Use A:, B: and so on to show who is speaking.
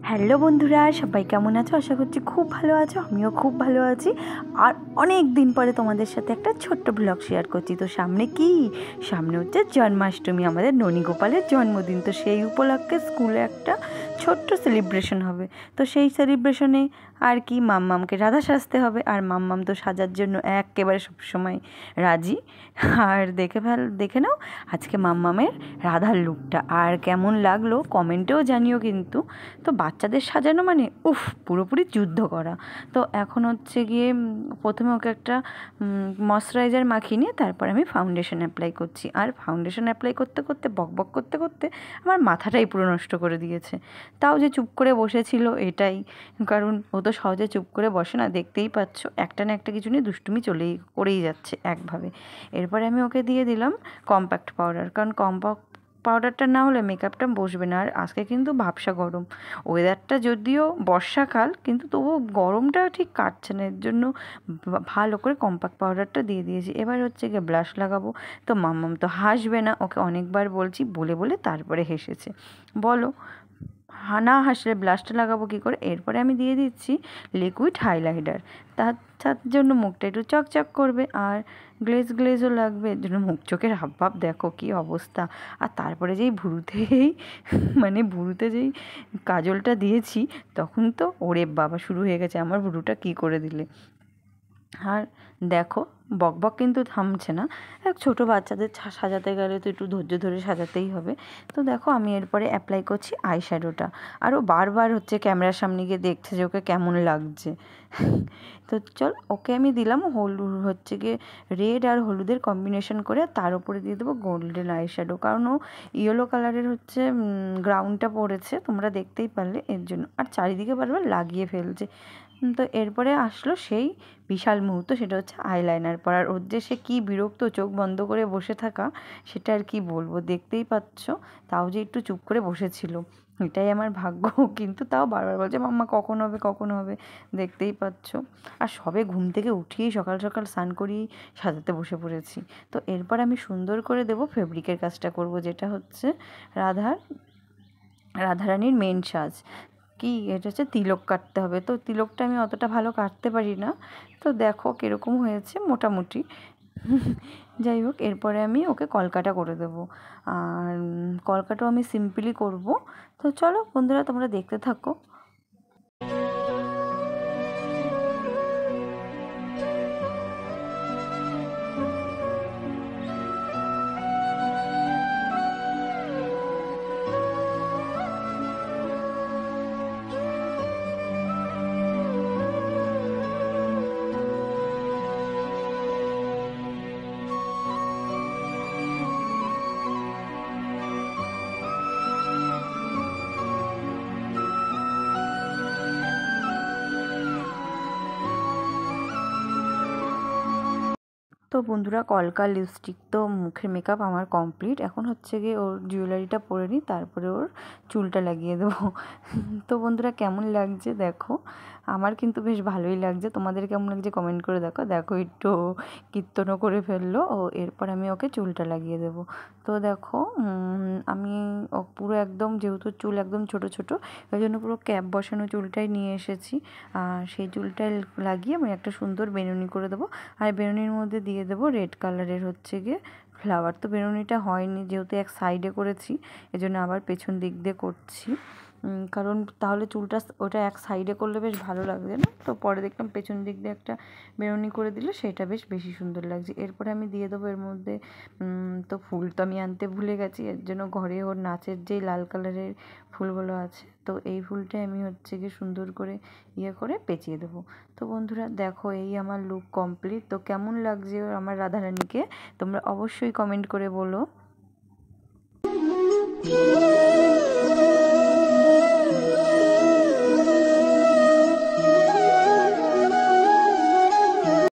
A: Hello বন্ধুরা, সবাই কেমন আছো? আশা করছি খুব ভালো আছো। আমিও খুব ভালো আছি। আর অনেক দিন পরে তোমাদের সাথে একটা ছোট্ট ব্লগ শেয়ার করছি। তো সামনে হচ্ছে জন্মাষ্টমী, আমাদের ননীগোপালের জন্মদিন। তো সেই উপলক্ষে স্কুলে একটা ছোট্ট সেলিব্রেশন হবে। তো সেই সেলিব্রেশনে আর কি মাম্মামকে রাধা সাজতে হবে। আর মাম্মাম তো সাজার জন্য একেবারে সবসময় রাজি। আর দেখে নাও আজকে মাম্মামের রাধার লুকটা, আর কেমন লাগলো কমেন্টেও জানিও কিন্তু। তো বাচ্চাদের সাজানো মানে পুরোপুরি যুদ্ধ করা। তো এখন হচ্ছে গিয়ে প্রথমে ওকে একটা ময়শ্চারাইজার মাখিয়ে নিয়ে তারপর আমি ফাউন্ডেশন অ্যাপ্লাই করছি। আর ফাউন্ডেশন অ্যাপ্লাই করতে করতে বক করতে করতে আমার মাথাটাই পুরো নষ্ট করে দিয়েছে। তাও যে চুপ করে বসেছিল এটাই কারণ, ও তো সহজে চুপ করে বসে না, দেখতেই পাচ্ছ একটা না একটা কিছু নিয়ে দুষ্টুমি করেই যাচ্ছে একভাবে। এরপরে আমি ওকে দিয়ে দিলাম কম্প্যাক্ট পাউডার, কারণ কম্প্যাক্ট পাউডারটা না হলে মেকআপটা বসবে না। আর আজকে কিন্তু ভাবসা গরম, ওয়েদারটা যদিও বর্ষাকাল কিন্তু তবুও গরমটা ঠিক কাটছে না, এর জন্য ভালো করে কম্প্যাক্ট পাউডারটা দিয়ে দিয়েছি। এবার হচ্ছে গিয়ে ব্লাশ লাগাবো। তো মাম্মাম তো হাসবে না, ওকে অনেকবার বলছি, বলে বলে তারপরে হেসেছে। বলো, না হাসলে ব্লাশটা লাগাবো কী করে? এরপরে আমি দিয়ে দিচ্ছি লিকুইড হাইলাইটার, তার জন্য মুখটা একটু চকচক করবে আর গ্লেজও লাগবে, এর জন্য মুখ চোখের হাবভাব দেখো কী অবস্থা। আর তারপরে ভুরুতে যেই কাজলটা দিয়েছি তখন তো ওরে বাবা শুরু হয়ে গেছে, আমার ভুরুটা কী করে দিলে। আর দেখো বক কিন্তু থামছে না। ছোটো বাচ্চাদের সাজাতে গেলে তো একটু ধৈর্য ধরে সাজাতেই হবে। তো দেখো আমি এরপরে অ্যাপ্লাই করছি আইশ্যাডোটা। আরও বারবার হচ্ছে ক্যামেরার সামনে গিয়ে দেখছে যে ওকে কেমন লাগছে। তো চল, ওকে আমি দিলাম হলুদ হচ্ছে গিয়ে রেড আর হলুদের কম্বিনেশন করে, তার উপরে দিয়ে দেবো গোল্ডেন আইশ্যাডো, কারণ ও ইয়েলো কালারের হচ্ছে গ্রাউন্ডটা পড়েছে, তোমরা দেখতেই পারলে, এর জন্য। আর চারিদিকে বারবার লাগিয়ে ফেলছে। তো এরপরে আসলো সেই বিশাল মুহূর্ত, সেটা হচ্ছে আইলাইনার পরার। ওর যে সে কী বিরক্ত চোখ বন্ধ করে বসে থাকা, সেটা আর কি বলবো, দেখতেই পাচ্ছ। তাও যে একটু চুপ করে বসেছিল, এটাই আমার ভাগ্য। কিন্তু তাও বারবার বলছে মাম্মা কখন হবে, দেখতেই পাচ্ছ। আর সবে ঘুম থেকে উঠিয়েই সকাল সকাল স্নান করিয়েই সাজাতে বসে পড়েছি। তো এরপর আমি সুন্দর করে দেবো ফেব্রিকের কাজটা করব, যেটা হচ্ছে রাধারানীর মেন সাজ। এটা হচ্ছে তিলক কাটতে হবে। তো তিলকটা আমি অতটা ভালো কাটতে পারি না, তো দেখো কীরকম হয়েছে মোটামুটি। যাই হোক, এরপরে আমি ওকে কলকাটা করে দেবো। আর কলকাটাও আমি সিম্পলি করব। তো চলো বন্ধুরা, তোমরা দেখতে থাকো। তো বন্ধুরা, কলকা লিপস্টিক তো মুখের মেকআপ আমার কমপ্লিট। এখন হচ্ছে গিয়ে ওর জুয়েলারিটা পরে নিই, তারপরে ওর চুলটা লাগিয়ে দেবো। তো বন্ধুরা, কেমন লাগছে দেখো, আমার কিন্তু বেশ ভালোই লাগছে। তোমাদের কেমন লাগছে কমেন্ট করে দেখো একটু কীর্তনও করে ফেললো ও। এরপর আমি ওকে চুলটা লাগিয়ে দেবো। তো দেখো আমি পুরো একদম, যেহেতু চুল একদম ছোটো ছোটো, ওই জন্য পুরো ক্যাপ বসানো চুলটাই নিয়ে এসেছি। আর সেই চুলটাই লাগিয়ে আমি একটা সুন্দর বেনুনি করে দেবো। আর বেনুনির মধ্যে দিয়ে দেবো রেড কালারের হচ্ছে গিয়ে ফ্লাওয়ার। তো বেনুনিটা হয়নি, যেহেতু এক সাইডে করেছি, এজন্য আবার পেছন দিক দিয়ে করছি, কারণ তাহলে চুলটা ওটা এক সাইডে করলে বেশ ভালো লাগবে না। তো পরে দেখলাম পেছন দিক দিয়ে একটা বেনুনি করে দিলে সেটা বেশি সুন্দর লাগছে। এরপরে আমি দিয়ে দেবো এর মধ্যে তো ফুল তো আমি আনতে ভুলে গেছি, এর জন্য ঘরে ওর নাচের যেই লাল কালারের ফুলগুলো আছে, তো এই ফুলটাই আমি হচ্ছে গিয়ে সুন্দর করে করে পেঁচিয়ে দেবো। তো বন্ধুরা দেখো, এই আমার লুক কমপ্লিট। তো কেমন লাগছে আমার রাধারানীকে তোমরা অবশ্যই কমেন্ট করে বলো।